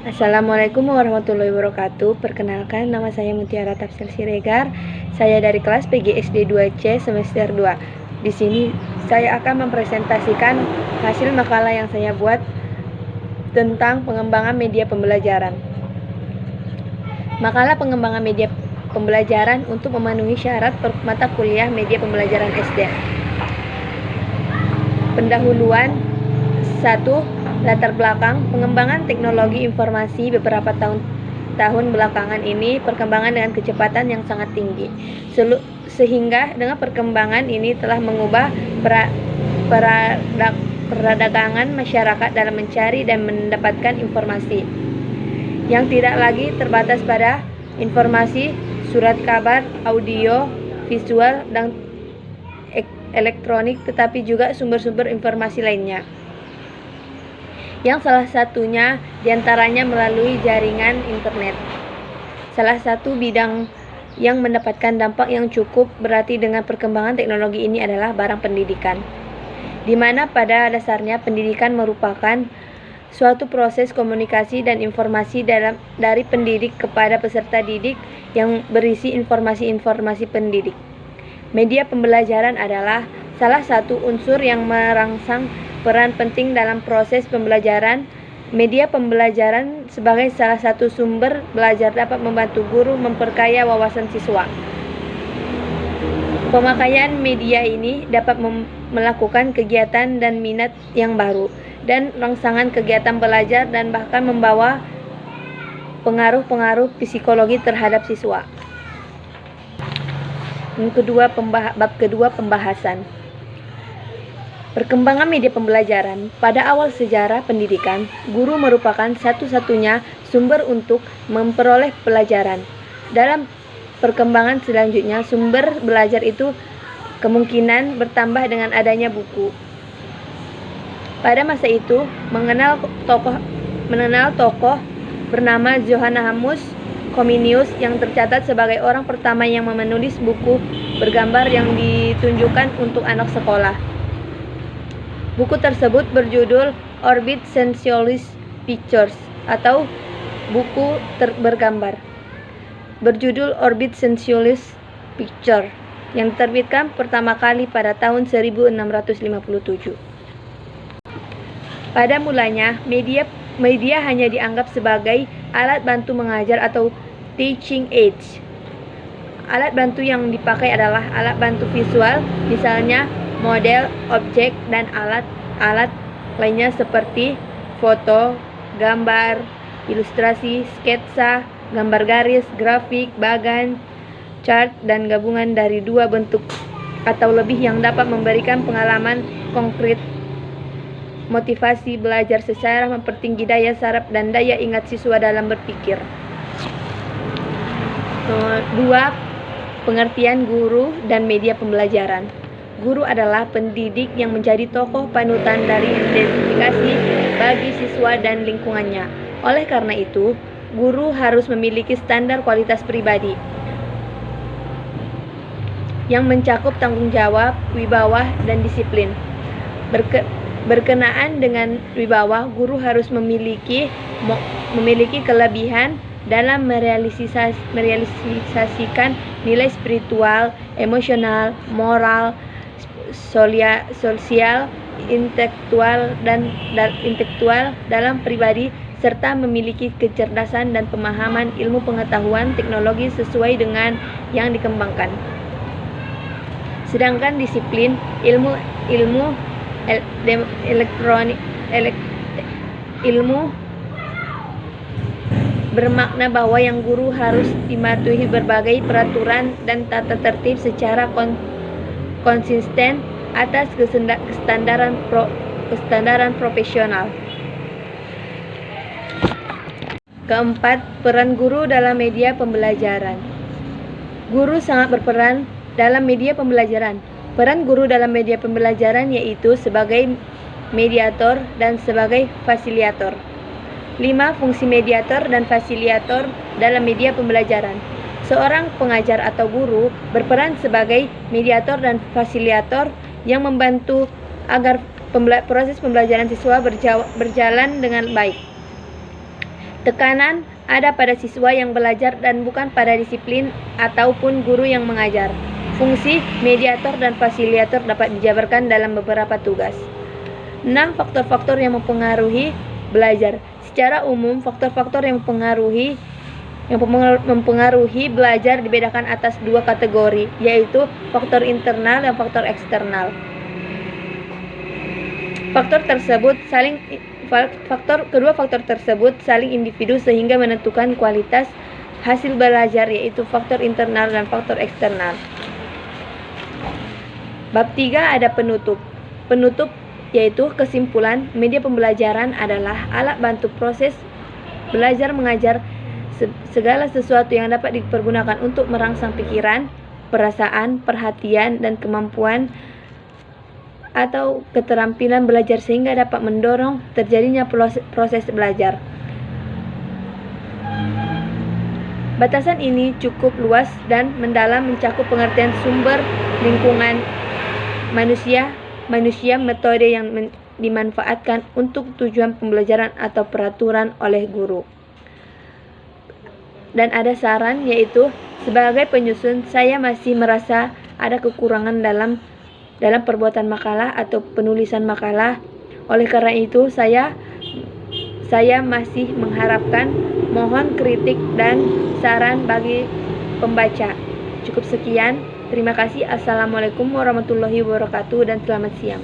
Assalamualaikum warahmatullahi wabarakatuh. Perkenalkan, nama saya Mutiara Tafsir Siregar. Saya dari kelas PGSD 2C semester 2. Di sini saya akan mempresentasikan hasil makalah yang saya buat tentang pengembangan media pembelajaran. Makalah pengembangan media pembelajaran untuk memenuhi syarat mata kuliah media pembelajaran SD. Pendahuluan 1. Latar belakang pengembangan teknologi informasi beberapa tahun belakangan ini perkembangan dengan kecepatan yang sangat tinggi, sehingga dengan perkembangan ini telah mengubah perdagangan masyarakat dalam mencari dan mendapatkan informasi, yang tidak lagi terbatas pada informasi surat kabar, audio, visual, dan elektronik, tetapi juga sumber-sumber informasi lainnya, yang salah satunya diantaranya melalui jaringan internet. Salah satu bidang yang mendapatkan dampak yang cukup berarti dengan perkembangan teknologi ini adalah barang pendidikan, di mana pada dasarnya pendidikan merupakan suatu proses komunikasi dan informasi dari pendidik kepada peserta didik yang berisi informasi-informasi pendidik. Media pembelajaran adalah salah satu unsur yang merangsang peran penting dalam proses pembelajaran. Media pembelajaran sebagai salah satu sumber belajar dapat membantu guru memperkaya wawasan siswa. Pemakaian media ini dapat melakukan kegiatan dan minat yang baru, dan rangsangan kegiatan belajar, dan bahkan membawa pengaruh-pengaruh psikologi terhadap siswa. Bab kedua pembahasan. Perkembangan media pembelajaran. Pada awal sejarah pendidikan, guru merupakan satu-satunya sumber untuk memperoleh pelajaran. Dalam perkembangan selanjutnya, sumber belajar itu kemungkinan bertambah dengan adanya buku. Pada masa itu, mengenal tokoh bernama Johannes Comenius yang tercatat sebagai orang pertama yang menulis buku bergambar yang ditunjukkan untuk anak sekolah. Buku tersebut berjudul Orbit Sensualis Pictures atau buku bergambar. Berjudul Orbit Sensualis Picture yang diterbitkan pertama kali pada tahun 1657. Pada mulanya, media hanya dianggap sebagai alat bantu mengajar atau teaching aids. Alat bantu yang dipakai adalah alat bantu visual, misalnya model, objek, dan alat-alat lainnya seperti foto, gambar, ilustrasi, sketsa, gambar garis, grafik, bagan, chart, dan gabungan dari dua bentuk atau lebih yang dapat memberikan pengalaman konkret, motivasi belajar secara mempertinggi daya saraf dan daya ingat siswa dalam berpikir. 2. Pengertian guru dan media pembelajaran. Guru adalah pendidik yang menjadi tokoh panutan dari identifikasi bagi siswa dan lingkungannya. Oleh karena itu, guru harus memiliki standar kualitas pribadi yang mencakup tanggung jawab, wibawa, dan disiplin. Berkenaan dengan wibawa, guru harus memiliki kelebihan dalam merealisasikan nilai spiritual, emosional, moral, sosial, intelektual dalam pribadi, serta memiliki kecerdasan dan pemahaman ilmu pengetahuan teknologi sesuai dengan yang dikembangkan. Sedangkan disiplin ilmu bermakna bahwa yang guru harus mematuhi berbagai peraturan dan tata tertib secara konsisten atas kestandaran profesional. 4. Peran guru dalam media pembelajaran. Guru sangat berperan dalam media pembelajaran. Peran guru dalam media pembelajaran yaitu sebagai mediator dan sebagai fasilitator. 5. Fungsi mediator dan fasilitator dalam media pembelajaran. Seorang pengajar atau guru berperan sebagai mediator dan fasilitator yang membantu agar proses pembelajaran siswa berjalan dengan baik. Tekanan ada pada siswa yang belajar dan bukan pada disiplin ataupun guru yang mengajar. Fungsi mediator dan fasilitator dapat dijabarkan dalam beberapa tugas. 6 faktor-faktor yang mempengaruhi belajar. Secara umum, faktor-faktor yang mempengaruhi belajar dibedakan atas 2 kategori, yaitu faktor internal dan faktor eksternal. Kedua faktor tersebut saling individu sehingga menentukan kualitas hasil belajar, yaitu faktor internal dan faktor eksternal. Bab 3 ada penutup. Penutup yaitu kesimpulan, media pembelajaran adalah alat bantu proses belajar mengajar. Segala sesuatu yang dapat dipergunakan untuk merangsang pikiran, perasaan, perhatian, dan kemampuan atau keterampilan belajar sehingga dapat mendorong terjadinya proses belajar. Batasan ini cukup luas dan mendalam, mencakup pengertian sumber, lingkungan, manusia, metode yang dimanfaatkan untuk tujuan pembelajaran atau peraturan oleh guru. Dan ada saran, yaitu sebagai penyusun, saya masih merasa ada kekurangan dalam perbuatan makalah atau penulisan makalah. Oleh karena itu, saya masih mengharapkan, mohon kritik dan saran bagi pembaca. Cukup sekian. Terima kasih. Assalamualaikum warahmatullahi wabarakatuh dan selamat siang.